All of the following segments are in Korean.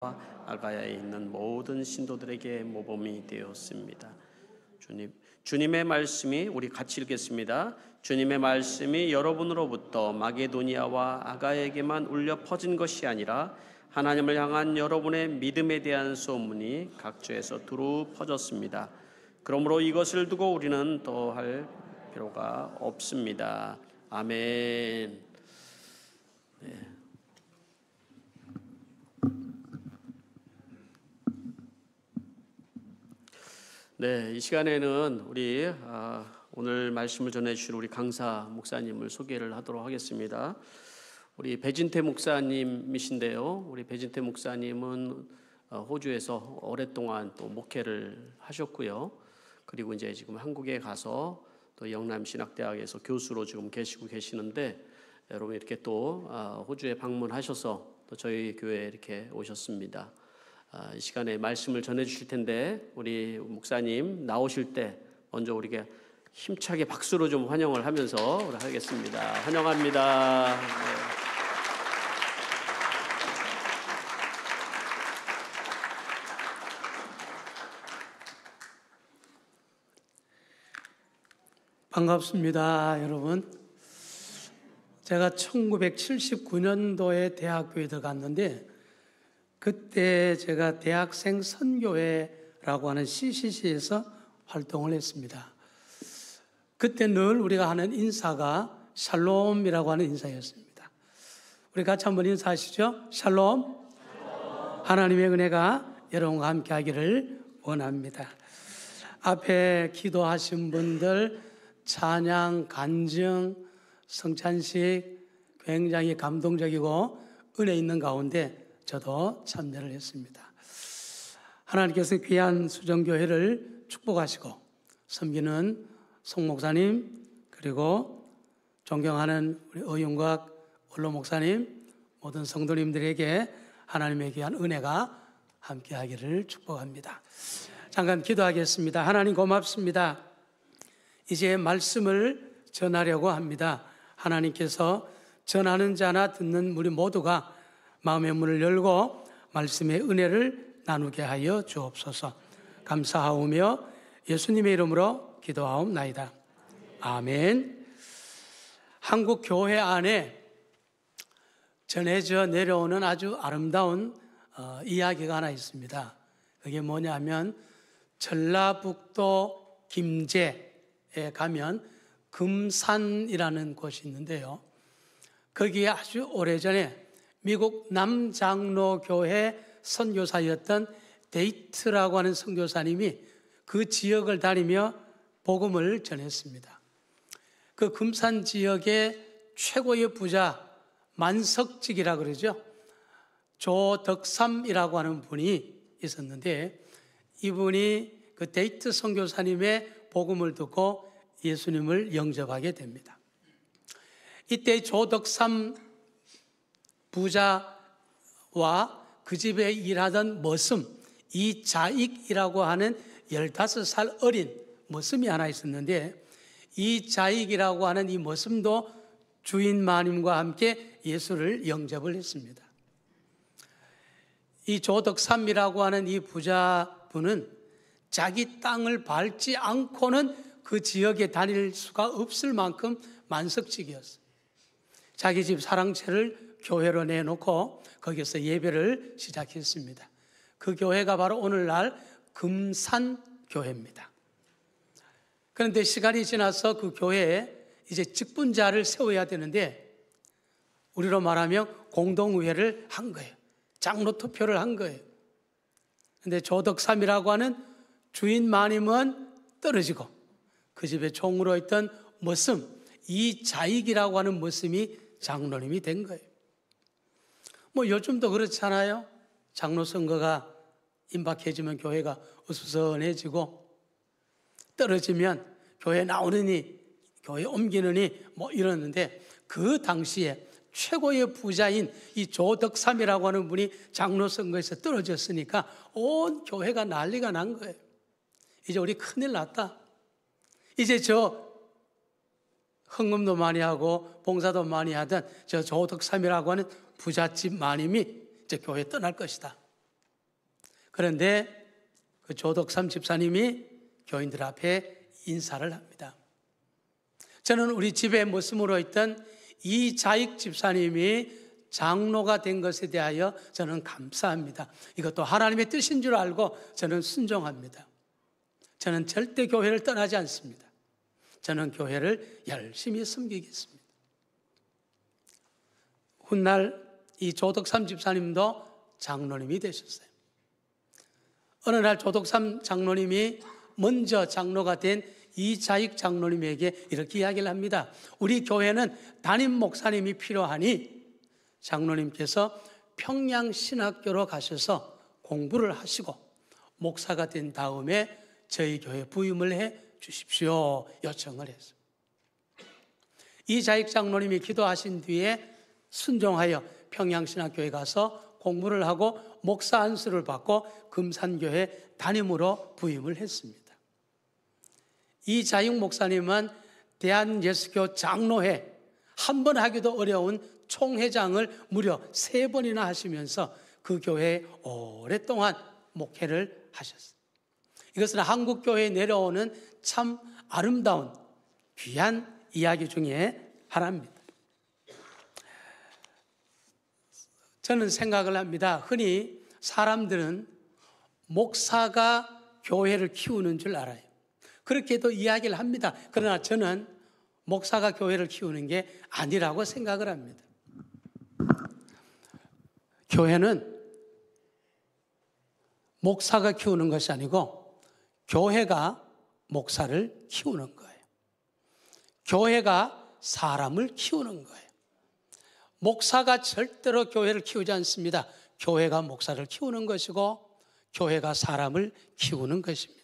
아가야에 있는 모든 신도들에게 모범이 되었습니다. 주님의 말씀이 우리 같이 읽겠습니다. 주님의 말씀이 여러분으로부터 마게도니아와 아가야에게만 울려 퍼진 것이 아니라 하나님을 향한 여러분의 믿음에 대한 소문이 각처에서 두루 퍼졌습니다. 그러므로 이것을 두고 우리는 더할 필요가 없습니다. 아멘. 네. 네, 이 시간에는 우리 오늘 말씀을 전해주실 우리 강사 목사님을 소개를 하도록 하겠습니다. 우리 배진태 목사님이신데요. 우리 배진태 목사님은 호주에서 오랫동안 또 목회를 하셨고요. 그리고 이제 지금 한국에 가서 또 영남신학대학에서 교수로 지금 계시고 계시는데, 여러분 이렇게 또 호주에 방문하셔서 또 저희 교회에 이렇게 오셨습니다. 이 시간에 말씀을 전해 주실 텐데, 우리 목사님 나오실 때 먼저 우리가 힘차게 박수로 좀 환영을 하면서 우리 하겠습니다. 환영합니다. 네. 반갑습니다, 여러분. 제가 1979년도에 대학교에 들어갔는데, 그때 제가 대학생 선교회라고 하는 CCC에서 활동을 했습니다. 그때 늘 우리가 하는 인사가 샬롬이라고 하는 인사였습니다. 우리 같이 한번 인사하시죠. 샬롬. 하나님의 은혜가 여러분과 함께 하기를 원합니다. 앞에 기도하신 분들, 찬양, 간증, 성찬식 굉장히 감동적이고 은혜 있는 가운데 저도 참여를 했습니다. 하나님께서 귀한 수정교회를 축복하시고 섬기는 송 목사님, 그리고 존경하는 우리 어윤곽 원로 목사님, 모든 성도님들에게 하나님의 귀한 은혜가 함께하기를 축복합니다. 잠깐 기도하겠습니다. 하나님 고맙습니다. 이제 말씀을 전하려고 합니다. 하나님께서 전하는 자나 듣는 우리 모두가 마음의 문을 열고 말씀의 은혜를 나누게 하여 주옵소서. 감사하오며 예수님의 이름으로 기도하옵나이다. 아멘. 한국 교회 안에 전해져 내려오는 아주 아름다운 이야기가 하나 있습니다. 그게 뭐냐면 전라북도 김제에 가면 금산이라는 곳이 있는데요. 거기에 아주 오래전에 미국 남장로교회 선교사였던 데이트라고 하는 선교사님이 그 지역을 다니며 복음을 전했습니다. 그 금산 지역의 최고의 부자, 만석직이라 그러죠. 조덕삼이라고 하는 분이 있었는데, 이분이 그 데이트 선교사님의 복음을 듣고 예수님을 영접하게 됩니다. 이때 조덕삼 부자와 그 집에 일하던 머슴 이자익이라고 하는 15살 어린 머슴이 하나 있었는데, 이자익이라고 하는 이 머슴도 주인 마님과 함께 예수를 영접을 했습니다. 이 조덕삼이라고 하는 이 부자분은 자기 땅을 밟지 않고는 그 지역에 다닐 수가 없을 만큼 만석직이었어요. 자기 집 사랑채를 교회로 내놓고 거기서 예배를 시작했습니다. 그 교회가 바로 오늘날 금산교회입니다. 그런데 시간이 지나서 그 교회에 이제 직분자를 세워야 되는데, 우리로 말하면 공동의회를 한 거예요. 장로 투표를 한 거예요. 그런데 조덕삼이라고 하는 주인 마님은 떨어지고, 그 집에 종으로 있던 머슴 이자익이라고 하는 머슴이 장로님이 된 거예요. 뭐 요즘도 그렇잖아요. 장로 선거가 임박해지면 교회가 어수선해지고, 떨어지면 교회 나오느니 교회 옮기느니 뭐 이러는데, 그 당시에 최고의 부자인 이 조덕삼이라고 하는 분이 장로 선거에서 떨어졌으니까 온 교회가 난리가 난 거예요. 이제 우리 큰일 났다. 이제 저 헌금도 많이 하고 봉사도 많이 하던 저 조덕삼이라고 하는 부잣집 마님이 이제 교회 떠날 것이다. 그런데 그 조덕삼 집사님이 교인들 앞에 인사를 합니다. 저는 우리 집에 머슴으로 있던 이자익 집사님이 장로가 된 것에 대하여 저는 감사합니다. 이것도 하나님의 뜻인 줄 알고 저는 순종합니다. 저는 절대 교회를 떠나지 않습니다. 저는 교회를 열심히 섬기겠습니다. 훗날 이 조덕삼 집사님도 장로님이 되셨어요. 어느 날 조덕삼 장로님이 먼저 장로가 된 이자익 장로님에게 이렇게 이야기를 합니다. 우리 교회는 담임 목사님이 필요하니 장로님께서 평양신학교로 가셔서 공부를 하시고 목사가 된 다음에 저희 교회 부임을 해 주십시오 요청을 했어요. 이자익 장로님이 기도하신 뒤에 순종하여 평양신학교에 가서 공부를 하고 목사 안수를 받고 금산교회 담임으로 부임을 했습니다. 이자익 목사님은 대한예수교 장로회 한 번 하기도 어려운 총회장을 무려 3번이나 하시면서 그 교회에 오랫동안 목회를 하셨어요. 이것은 한국 교회에 내려오는 참 아름다운 귀한 이야기 중에 하나입니다. 저는 생각을 합니다. 흔히 사람들은 목사가 교회를 키우는 줄 알아요. 그렇게도 이야기를 합니다. 그러나 저는 목사가 교회를 키우는 게 아니라고 생각을 합니다. 교회는 목사가 키우는 것이 아니고 교회가 목사를 키우는 거예요. 교회가 사람을 키우는 거예요. 목사가 절대로 교회를 키우지 않습니다. 교회가 목사를 키우는 것이고 교회가 사람을 키우는 것입니다.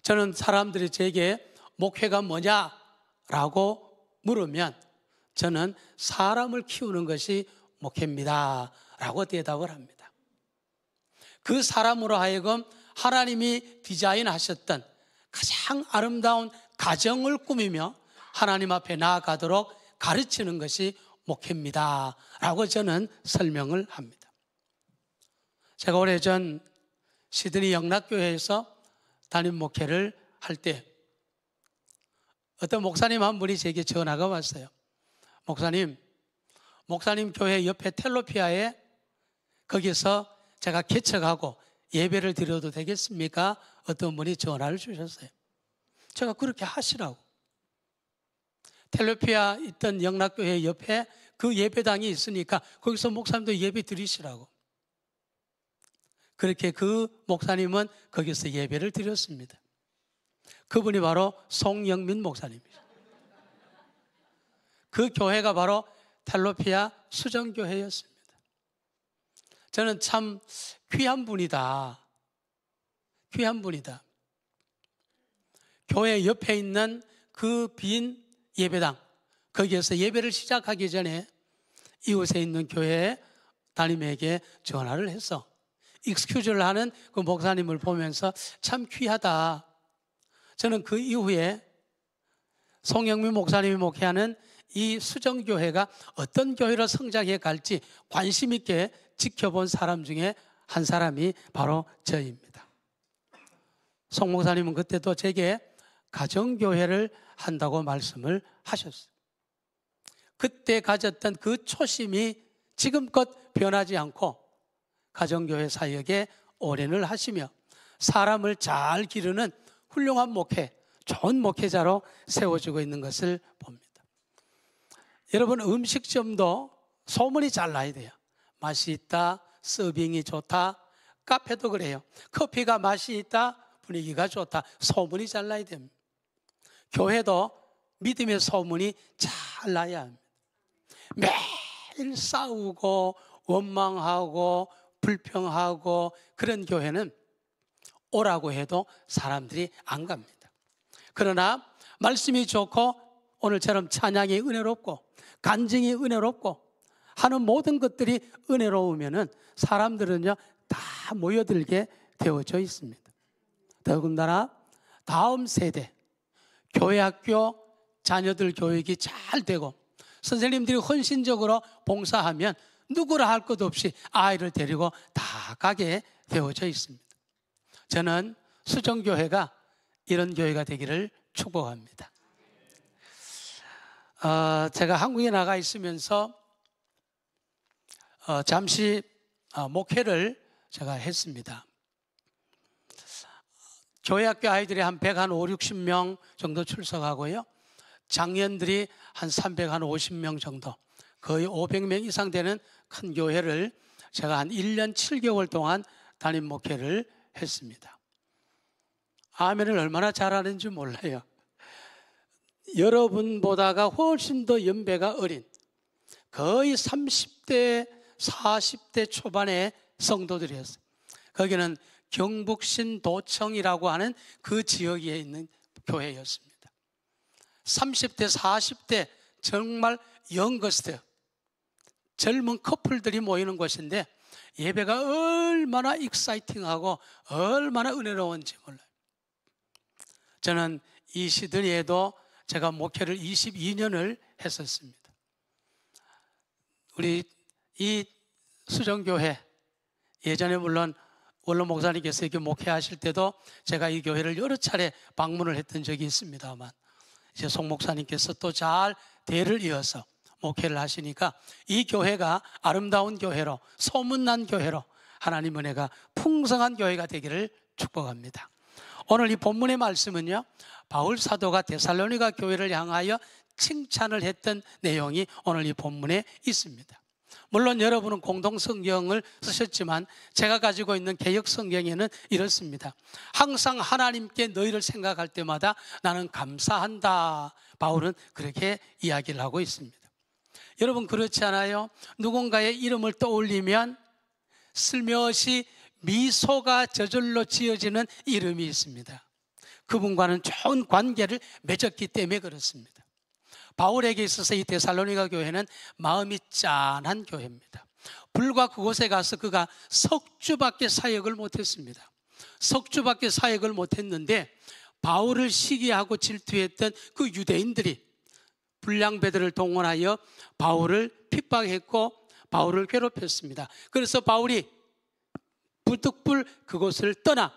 저는 사람들이 제게 목회가 뭐냐라고 물으면 저는 사람을 키우는 것이 목회입니다 라고 대답을 합니다. 그 사람으로 하여금 하나님이 디자인하셨던 가장 아름다운 가정을 꾸미며 하나님 앞에 나아가도록 가르치는 것이 목회입니다 라고 저는 설명을 합니다. 제가 오래전 시드니 영락교회에서 담임 목회를 할 때 어떤 목사님 한 분이 제게 전화가 왔어요. 목사님 교회 옆에 텔로피아에 거기서 제가 개척하고 예배를 드려도 되겠습니까? 어떤 분이 전화를 주셨어요. 제가 그렇게 하시라고. 텔로피아 있던 영락교회 옆에 그 예배당이 있으니까 거기서 목사님도 예배 드리시라고. 그렇게 그 목사님은 거기서 예배를 드렸습니다. 그분이 바로 송영민 목사님이죠. 그 교회가 바로 텔로피아 수정교회였습니다. 저는 참 귀한 분이다. 귀한 분이다. 교회 옆에 있는 그 빈 예배당, 거기에서 예배를 시작하기 전에 이웃에 있는 교회 담임에게 전화를 해서 익스큐즈를 하는 그 목사님을 보면서 참 귀하다. 저는 그 이후에 송영민 목사님이 목회하는 이 수정교회가 어떤 교회로 성장해 갈지 관심 있게 지켜본 사람 중에 한 사람이 바로 저입니다. 송 목사님은 그때도 제게 가정교회를 한다고 말씀을 하셨어요. 그때 가졌던 그 초심이 지금껏 변하지 않고 가정교회 사역에 오랜을 하시며 사람을 잘 기르는 훌륭한 목회, 좋은 목회자로 세워지고 있는 것을 봅니다. 여러분, 음식점도 소문이 잘 나야 돼요. 맛이 있다, 서빙이 좋다, 카페도 그래요. 커피가 맛이 있다, 분위기가 좋다, 소문이 잘 나야 됩니다. 교회도 믿음의 소문이 잘 나야 합니다. 매일 싸우고 원망하고 불평하고 그런 교회는 오라고 해도 사람들이 안 갑니다. 그러나 말씀이 좋고 오늘처럼 찬양이 은혜롭고 간증이 은혜롭고 하는 모든 것들이 은혜로우면은 사람들은요 다 모여들게 되어져 있습니다. 더군다나 다음 세대 교회 학교 자녀들 교육이 잘 되고 선생님들이 헌신적으로 봉사하면 누구라 할 것 없이 아이를 데리고 다 가게 되어져 있습니다. 저는 수정교회가 이런 교회가 되기를 축복합니다. 제가 한국에 나가 있으면서 잠시 목회를 제가 했습니다. 교회학교 아이들이 한 150, 60명 정도 출석하고요. 장년들이 한 350명 정도, 거의 500명 이상 되는 큰 교회를 제가 한 1년 7개월 동안 담임 목회를 했습니다. 아멘을 얼마나 잘하는지 몰라요. 여러분보다가 훨씬 더 연배가 어린 거의 30대, 40대 초반의 성도들이었어요. 거기는 경북신 도청이라고 하는 그 지역에 있는 교회였습니다. 30대, 40대 정말 영거스터 젊은 커플들이 모이는 곳인데 예배가 얼마나 익사이팅하고 얼마나 은혜로운지 몰라요. 저는 이 시드니에도 제가 목회를 22년을 했었습니다. 우리 이 수정교회, 예전에 물론 원로 목사님께서 이렇게 목회하실 때도 제가 이 교회를 여러 차례 방문을 했던 적이 있습니다만, 이제 송 목사님께서 또 잘 대를 이어서 목회를 하시니까 이 교회가 아름다운 교회로, 소문난 교회로 하나님 은혜가 풍성한 교회가 되기를 축복합니다. 오늘 이 본문의 말씀은요, 바울 사도가 데살로니가 교회를 향하여 칭찬을 했던 내용이 오늘 이 본문에 있습니다. 물론 여러분은 공동 성경을 쓰셨지만 제가 가지고 있는 개역 성경에는 이렇습니다. 항상 하나님께 너희를 생각할 때마다 나는 감사한다. 바울은 그렇게 이야기를 하고 있습니다. 여러분 그렇지 않아요? 누군가의 이름을 떠올리면 슬며시 미소가 저절로 지어지는 이름이 있습니다. 그분과는 좋은 관계를 맺었기 때문에 그렇습니다. 바울에게 있어서 이 데살로니가 교회는 마음이 짠한 교회입니다. 불과 그곳에 가서 그가 석주밖에 사역을 못했습니다. 석주밖에 사역을 못했는데 바울을 시기하고 질투했던 그 유대인들이 불량배들을 동원하여 바울을 핍박했고 바울을 괴롭혔습니다. 그래서 바울이 부득불 그곳을 떠나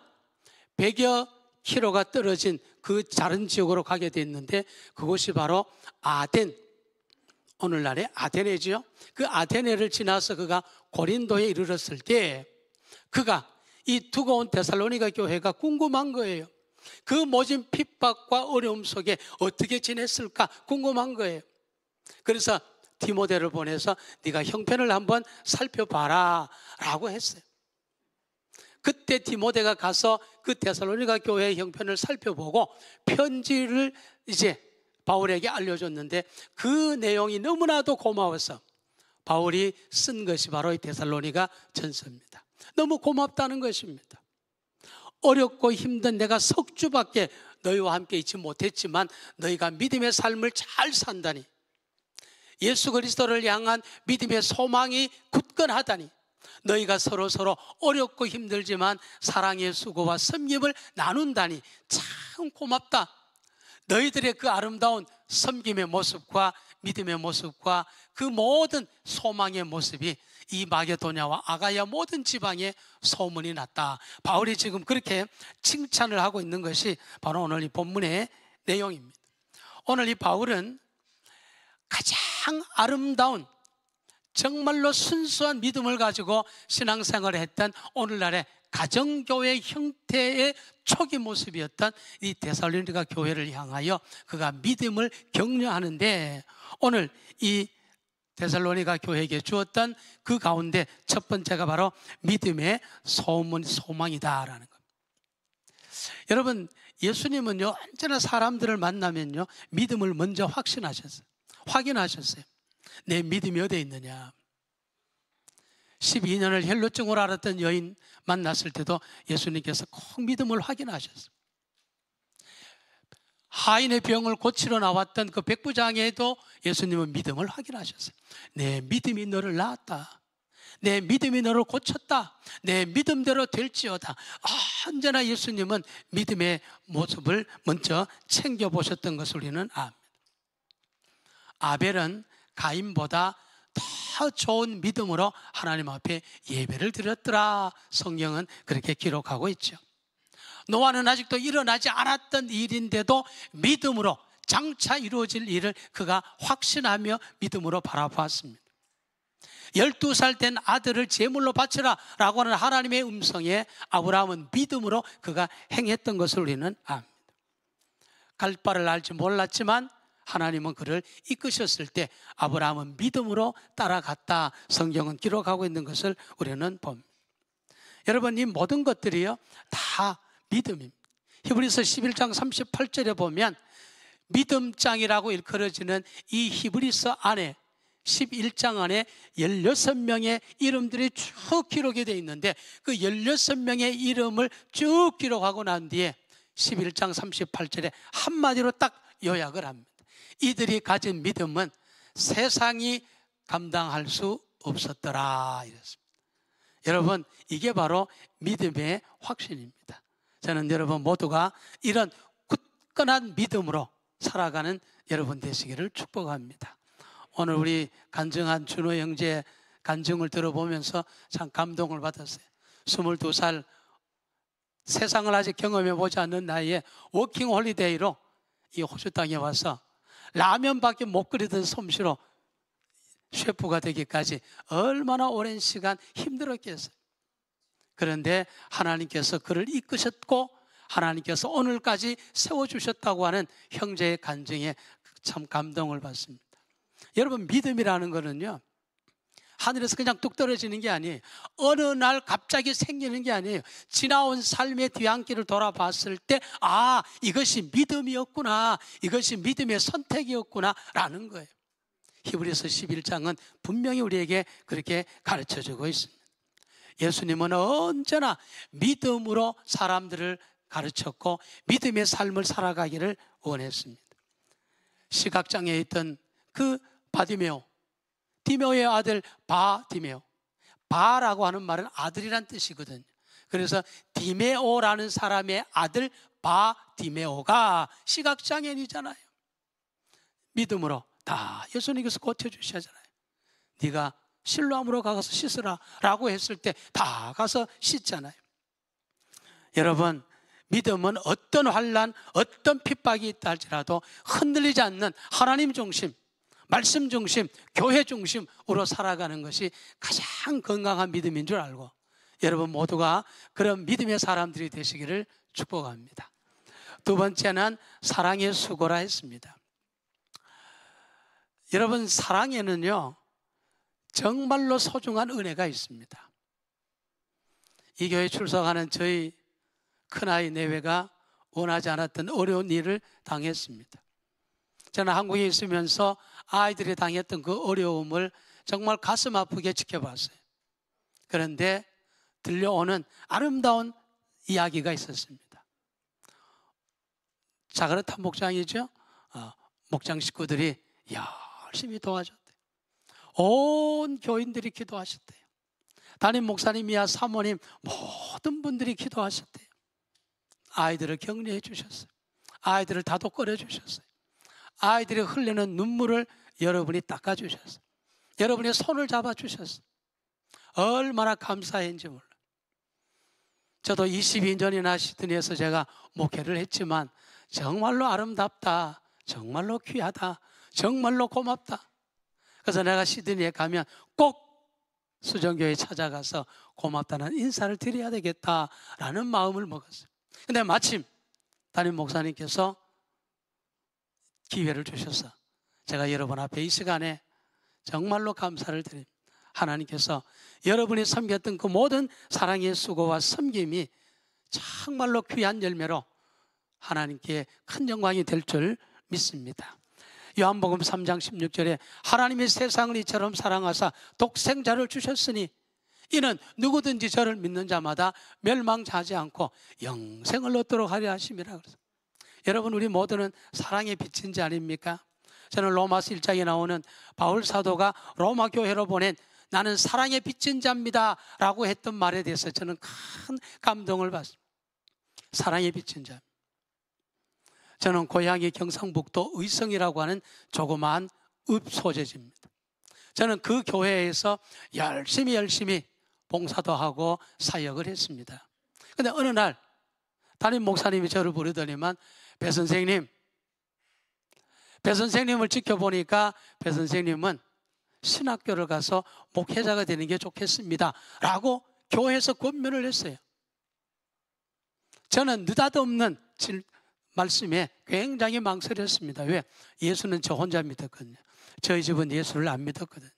100여 킬로가 떨어진 그 다른 지역으로 가게 됐는데 그곳이 바로 아덴, 오늘날의 아테네지요. 그 아테네를 지나서 그가 고린도에 이르렀을 때 그가 이 두꺼운 데살로니가 교회가 궁금한 거예요. 그 모진 핍박과 어려움 속에 어떻게 지냈을까 궁금한 거예요. 그래서 디모데를 보내서 네가 형편을 한번 살펴봐라 라고 했어요. 그때 디모데가 가서 그 데살로니가 교회의 형편을 살펴보고 편지를 이제 바울에게 알려줬는데 그 내용이 너무나도 고마워서 바울이 쓴 것이 바로 이 데살로니가 전서입니다. 너무 고맙다는 것입니다. 어렵고 힘든 내가 석주밖에 너희와 함께 있지 못했지만 너희가 믿음의 삶을 잘 산다니, 예수 그리스도를 향한 믿음의 소망이 굳건하다니, 너희가 서로 어렵고 힘들지만 사랑의 수고와 섬김을 나눈다니 참 고맙다. 너희들의 그 아름다운 섬김의 모습과 믿음의 모습과 그 모든 소망의 모습이 이 마게도냐와 아가야 모든 지방에 소문이 났다. 바울이 지금 그렇게 칭찬을 하고 있는 것이 바로 오늘 이 본문의 내용입니다. 오늘 이 바울은 가장 아름다운 정말로 순수한 믿음을 가지고 신앙생활을 했던 오늘날의 가정교회 형태의 초기 모습이었던 이 데살로니가 교회를 향하여 그가 믿음을 격려하는데, 오늘 이 데살로니가 교회에게 주었던 그 가운데 첫 번째가 바로 믿음의 소망이다라는 겁니다. 여러분, 예수님은요 언제나 사람들을 만나면요 믿음을 먼저 확신하셨어요. 확인하셨어요. 내 믿음이 어디에 있느냐. 12년을 혈루증을 앓았던 여인 만났을 때도 예수님께서 꼭 믿음을 확인하셨어요. 하인의 병을 고치러 나왔던 그 백부장에도 예수님은 믿음을 확인하셨어요. 내 믿음이 너를 낳았다. 내 믿음이 너를 고쳤다. 내 믿음대로 될지어다. 언제나 예수님은 믿음의 모습을 먼저 챙겨보셨던 것을 우리는 압니다. 아벨은 가인보다 더 좋은 믿음으로 하나님 앞에 예배를 드렸더라. 성경은 그렇게 기록하고 있죠. 노아는 아직도 일어나지 않았던 일인데도 믿음으로 장차 이루어질 일을 그가 확신하며 믿음으로 바라보았습니다. 12살 된 아들을 제물로 바치라 라고 하는 하나님의 음성에 아브라함은 믿음으로 그가 행했던 것을 우리는 압니다. 갈 바를 알지 몰랐지만 하나님은 그를 이끄셨을 때 아브라함은 믿음으로 따라갔다. 성경은 기록하고 있는 것을 우리는 봅니다. 여러분, 이 모든 것들이요 다 믿음입니다. 히브리서 11장 38절에 보면 믿음장이라고 일컬어지는 이 히브리서 안에 11장 안에 16명의 이름들이 쭉 기록이 되어 있는데 그 16명의 이름을 쭉 기록하고 난 뒤에 11장 38절에 한마디로 딱 요약을 합니다. 이들이 가진 믿음은 세상이 감당할 수 없었더라 이랬습니다. 여러분, 이게 바로 믿음의 확신입니다. 저는 여러분 모두가 이런 굳건한 믿음으로 살아가는 여러분 되시기를 축복합니다. 오늘 우리 간증한 준호 형제 간증을 들어보면서 참 감동을 받았어요. 22살 세상을 아직 경험해 보지 않는 나이에 워킹 홀리데이로 이 호주 땅에 와서 라면밖에 못 끓이던 솜씨로 셰프가 되기까지 얼마나 오랜 시간 힘들었겠어요. 그런데 하나님께서 그를 이끄셨고 하나님께서 오늘까지 세워주셨다고 하는 형제의 간증에 참 감동을 받습니다. 여러분, 믿음이라는 거는요 하늘에서 그냥 뚝 떨어지는 게 아니에요. 어느 날 갑자기 생기는 게 아니에요. 지나온 삶의 뒤안길을 돌아봤을 때 아, 이것이 믿음이었구나, 이것이 믿음의 선택이었구나 라는 거예요. 히브리서 11장은 분명히 우리에게 그렇게 가르쳐주고 있습니다. 예수님은 언제나 믿음으로 사람들을 가르쳤고 믿음의 삶을 살아가기를 원했습니다. 시각장애에 있던 그 바디메오, 디메오의 아들 바디메오, 바라고 하는 말은 아들이란 뜻이거든요. 그래서 디메오라는 사람의 아들 바디메오가 시각장애인이잖아요. 믿음으로 다 예수님께서 고쳐주시잖아요. 네가 실로암으로 가서 씻으라 라고 했을 때 다 가서 씻잖아요. 여러분, 믿음은 어떤 환난, 어떤 핍박이 있다 할지라도 흔들리지 않는 하나님 중심, 말씀 중심, 교회 중심으로 살아가는 것이 가장 건강한 믿음인 줄 알고 여러분 모두가 그런 믿음의 사람들이 되시기를 축복합니다. 두 번째는 사랑의 수고라 했습니다. 여러분, 사랑에는요 정말로 소중한 은혜가 있습니다. 이 교회 출석하는 저희 큰아이 내외가 원하지 않았던 어려운 일을 당했습니다. 저는 한국에 있으면서 아이들이 당했던 그 어려움을 정말 가슴 아프게 지켜봤어요. 그런데 들려오는 아름다운 이야기가 있었습니다. 자그라탄 목장이죠. 목장 식구들이 열심히 도와줬대요. 온 교인들이 기도하셨대요. 담임 목사님이야 사모님 모든 분들이 기도하셨대요. 아이들을 격려해 주셨어요. 아이들을 다독거려 주셨어요. 아이들이 흘리는 눈물을 여러분이 닦아 주셨어요. 여러분의 손을 잡아 주셨어요. 얼마나 감사했는지 몰라요. 저도 22년이나 시드니에서 제가 목회를 했지만 정말로 아름답다, 정말로 귀하다, 정말로 고맙다. 그래서 내가 시드니에 가면 꼭 수정교회 찾아가서 고맙다는 인사를 드려야 되겠다라는 마음을 먹었어요. 근데 마침 담임 목사님께서 기회를 주셔서 제가 여러분 앞에 이 시간에 정말로 감사를 드립니다. 하나님께서 여러분이 섬겼던 그 모든 사랑의 수고와 섬김이 정말로 귀한 열매로 하나님께 큰 영광이 될 줄 믿습니다. 요한복음 3장 16절에 하나님이 세상을 이처럼 사랑하사 독생자를 주셨으니 이는 누구든지 저를 믿는 자마다 멸망하지 않고 영생을 얻도록 하려 하심이라. 여러분, 우리 모두는 사랑의 빛인 자 아닙니까? 저는 로마서 1장에 나오는 바울 사도가 로마 교회로 보낸 나는 사랑의 빛인 자입니다 라고 했던 말에 대해서 저는 큰 감동을 받습니다. 사랑의 빛인 자. 저는 고향이 경상북도 의성이라고 하는 조그마한 읍 소재지입니다. 저는 그 교회에서 열심히 봉사도 하고 사역을 했습니다. 근데 어느 날 담임 목사님이 저를 부르더니만 배 선생님을 지켜보니까 배 선생님은 신학교를 가서 목회자가 되는 게 좋겠습니다 라고 교회에서 권면을 했어요. 저는 느닷없는 말씀에 굉장히 망설였습니다. 왜? 예수는 저 혼자 믿었거든요. 저희 집은 예수를 안 믿었거든요.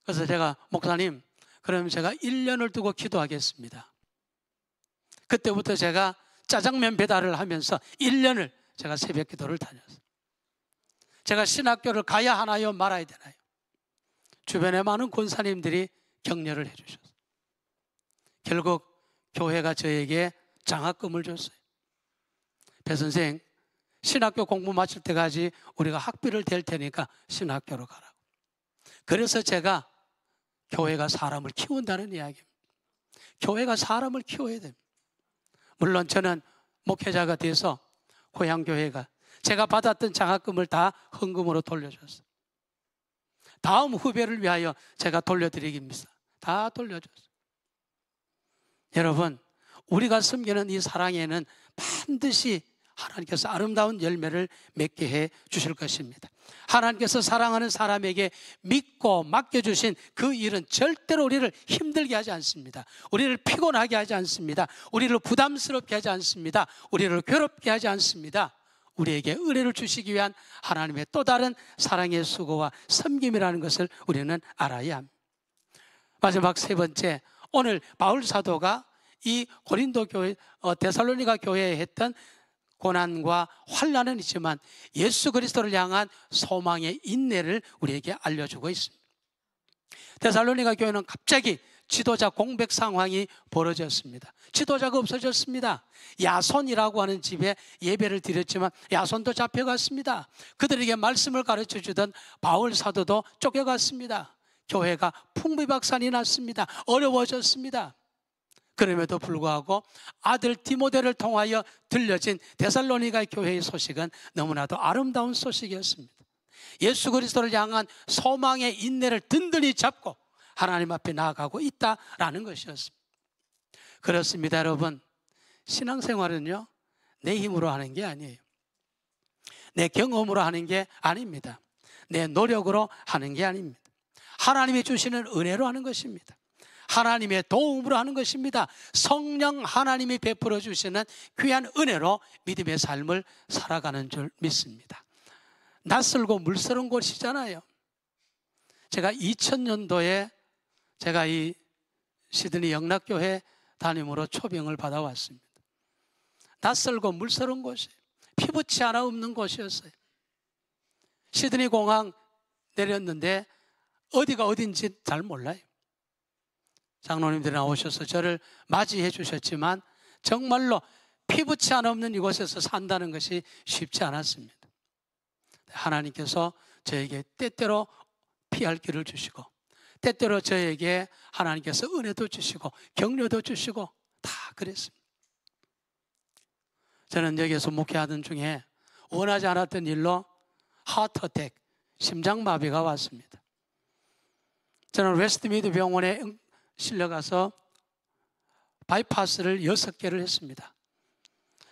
그래서 제가 목사님, 그럼 제가 1년을 두고 기도하겠습니다. 그때부터 제가 짜장면 배달을 하면서 1년을 제가 새벽 기도를 다녔어요. 제가 신학교를 가야 하나요? 말아야 되나요? 주변에 많은 권사님들이 격려를 해주셨어요. 결국 교회가 저에게 장학금을 줬어요. 배 선생, 신학교 공부 마칠 때까지 우리가 학비를 댈 테니까 신학교로 가라고. 그래서 제가 교회가 사람을 키운다는 이야기입니다. 교회가 사람을 키워야 됩니다. 물론 저는 목회자가 돼서 고향교회가 제가 받았던 장학금을 다 헌금으로 돌려줬어요. 다음 후배를 위하여 제가 돌려드리기입니다. 다 돌려줬어요. 여러분, 우리가 섬기는 이 사랑에는 반드시 하나님께서 아름다운 열매를 맺게 해 주실 것입니다. 하나님께서 사랑하는 사람에게 믿고 맡겨주신 그 일은 절대로 우리를 힘들게 하지 않습니다. 우리를 피곤하게 하지 않습니다. 우리를 부담스럽게 하지 않습니다. 우리를 괴롭게 하지 않습니다. 우리에게 은혜를 주시기 위한 하나님의 또 다른 사랑의 수고와 섬김이라는 것을 우리는 알아야 합니다. 마지막 세 번째, 오늘 바울 사도가 이 고린도 교회, 데살로니가 교회에 했던 고난과 환난은 있지만 예수 그리스도를 향한 소망의 인내를 우리에게 알려주고 있습니다. 데살로니가 교회는 갑자기 지도자 공백 상황이 벌어졌습니다. 지도자가 없어졌습니다. 야손이라고 하는 집에 예배를 드렸지만 야손도 잡혀갔습니다. 그들에게 말씀을 가르쳐주던 바울 사도도 쫓겨갔습니다. 교회가 풍비박산이 났습니다. 어려워졌습니다. 그럼에도 불구하고 아들 디모데를 통하여 들려진 데살로니가 교회의 소식은 너무나도 아름다운 소식이었습니다. 예수 그리스도를 향한 소망의 인내를 든든히 잡고 하나님 앞에 나아가고 있다라는 것이었습니다. 그렇습니다, 여러분. 신앙생활은요, 내 힘으로 하는 게 아니에요. 내 경험으로 하는 게 아닙니다. 내 노력으로 하는 게 아닙니다. 하나님이 주시는 은혜로 하는 것입니다. 하나님의 도움으로 하는 것입니다. 성령 하나님이 베풀어 주시는 귀한 은혜로 믿음의 삶을 살아가는 줄 믿습니다. 낯설고 물스러운 곳이잖아요. 제가 2000년도에 제가 이 시드니 영락교회 담임으로 초빙을 받아왔습니다. 낯설고 물스러운 곳이에요. 피부치 하나 없는 곳이었어요. 시드니 공항 내렸는데 어디가 어딘지 잘 몰라요. 장로님들이 나오셔서 저를 맞이해 주셨지만 정말로 피부치 하나 없는 이곳에서 산다는 것이 쉽지 않았습니다. 하나님께서 저에게 때때로 피할 길을 주시고 때때로 저에게 하나님께서 은혜도 주시고 격려도 주시고 다 그랬습니다. 저는 여기에서 목회하던 중에 원하지 않았던 일로 하트어택, 심장마비가 왔습니다. 저는 웨스트미드 병원에 실려가서 바이파스를 6개를 했습니다.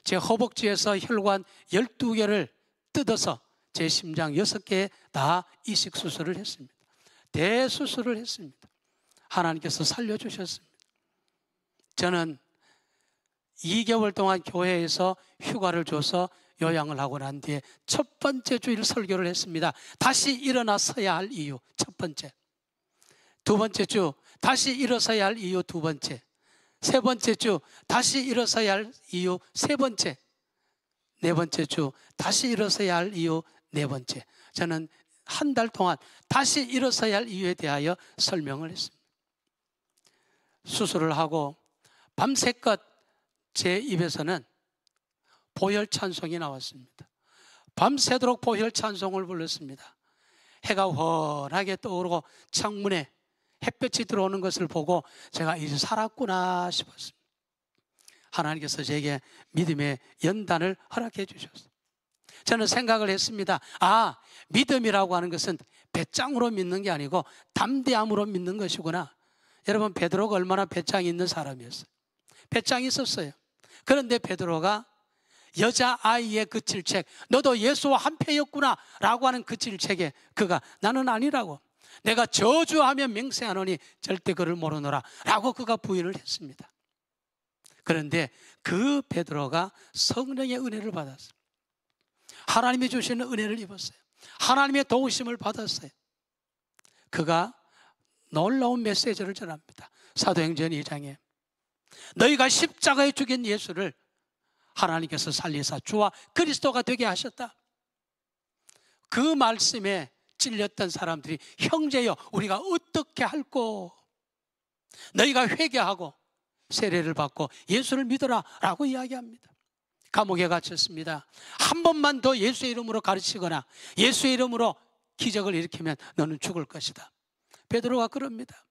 제 허벅지에서 혈관 12개를 뜯어서 제 심장 6개 다 이식 수술을 했습니다. 대수술을 했습니다. 하나님께서 살려주셨습니다. 저는 2개월 동안 교회에서 휴가를 줘서 요양을 하고 난 뒤에 첫 번째 주일 설교를 했습니다. 다시 일어나 서야 할 이유 첫 번째. 두 번째 주 다시 일어서야 할 이유 두 번째. 세 번째 주 다시 일어서야 할 이유 세 번째. 네 번째 주 다시 일어서야 할 이유 네 번째. 저는 한 달 동안 다시 일어서야 할 이유에 대하여 설명을 했습니다. 수술을 하고 밤새껏 제 입에서는 보혈 찬송이 나왔습니다. 밤새도록 보혈 찬송을 불렀습니다. 해가 환하게 떠오르고 창문에 햇볕이 들어오는 것을 보고 제가 이제 살았구나 싶었습니다. 하나님께서 제게 믿음의 연단을 허락해 주셨어요. 저는 생각을 했습니다. 믿음이라고 하는 것은 배짱으로 믿는 게 아니고 담대함으로 믿는 것이구나. 여러분, 베드로가 얼마나 배짱이 있는 사람이었어요. 배짱이 있었어요. 그런데 베드로가 여자아이의 그 질책, 너도 예수와 한패였구나 라고 하는 그 질책에 그가 나는 아니라고, 내가 저주하며 맹세하노니 절대 그를 모르노라 라고 그가 부인을 했습니다. 그런데 그 베드로가 성령의 은혜를 받았어요. 하나님이 주시는 은혜를 입었어요. 하나님의 도우심을 받았어요. 그가 놀라운 메시지를 전합니다. 사도행전 2장에 너희가 십자가에 죽인 예수를 하나님께서 살리사 주와 그리스도가 되게 하셨다. 그 말씀에 찔렸던 사람들이 형제여 우리가 어떻게 할꼬, 너희가 회개하고 세례를 받고 예수를 믿어라 라고 이야기합니다. 감옥에 갇혔습니다. 한 번만 더 예수의 이름으로 가르치거나 예수의 이름으로 기적을 일으키면 너는 죽을 것이다. 베드로가 그럽니다.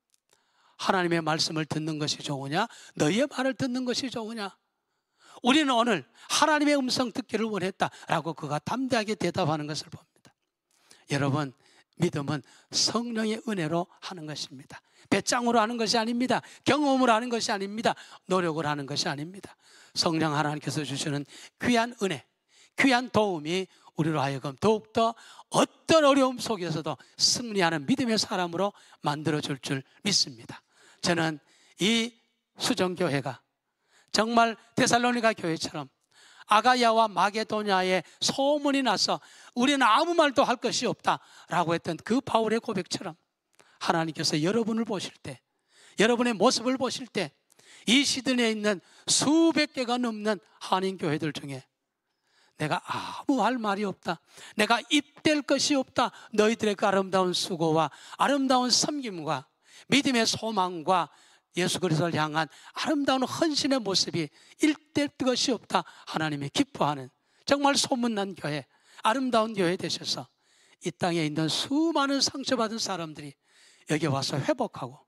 하나님의 말씀을 듣는 것이 좋으냐 너희의 말을 듣는 것이 좋으냐, 우리는 오늘 하나님의 음성 듣기를 원했다라고 그가 담대하게 대답하는 것을 봅니다. 여러분, 믿음은 성령의 은혜로 하는 것입니다. 배짱으로 하는 것이 아닙니다. 경험으로 하는 것이 아닙니다. 노력을 하는 것이 아닙니다. 성령 하나님께서 주시는 귀한 은혜, 귀한 도움이 우리로 하여금 더욱더 어떤 어려움 속에서도 승리하는 믿음의 사람으로 만들어줄 줄 믿습니다. 저는 이 수정교회가 정말 데살로니가 교회처럼 아가야와 마게도냐에 소문이 나서 우리는 아무 말도 할 것이 없다라고 했던 그 바울의 고백처럼 하나님께서 여러분을 보실 때, 여러분의 모습을 보실 때 이 시드니에 있는 수백 개가 넘는 한인교회들 중에 내가 아무 할 말이 없다, 내가 입댈 것이 없다, 너희들의 그 아름다운 수고와 아름다운 섬김과 믿음의 소망과 예수 그리스도를 향한 아름다운 헌신의 모습이 일댈 것이 없다, 하나님이 기뻐하는 정말 소문난 교회, 아름다운 교회 되셔서 이 땅에 있는 수많은 상처받은 사람들이 여기 와서 회복하고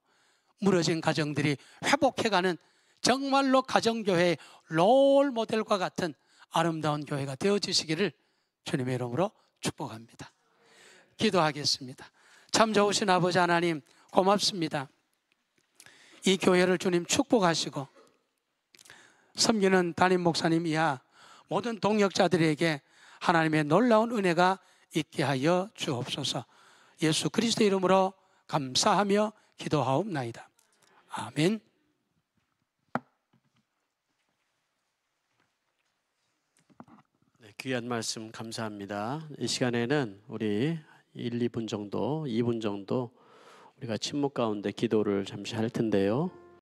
무너진 가정들이 회복해가는 정말로 가정교회의 롤 모델과 같은 아름다운 교회가 되어지시기를 주님의 이름으로 축복합니다. 기도하겠습니다. 참 좋으신 아버지 하나님, 고맙습니다. 이 교회를 주님 축복하시고 섬기는 담임 목사님 이하 모든 동역자들에게 하나님의 놀라운 은혜가 있게 하여 주옵소서. 예수 그리스도 이름으로 감사하며 기도하옵나이다. 아멘. 네, 귀한 말씀 감사합니다. 이 시간에는 우리 1, 2분 정도, 2분 정도 우리가 침묵 가운데 기도를 잠시 할 텐데요.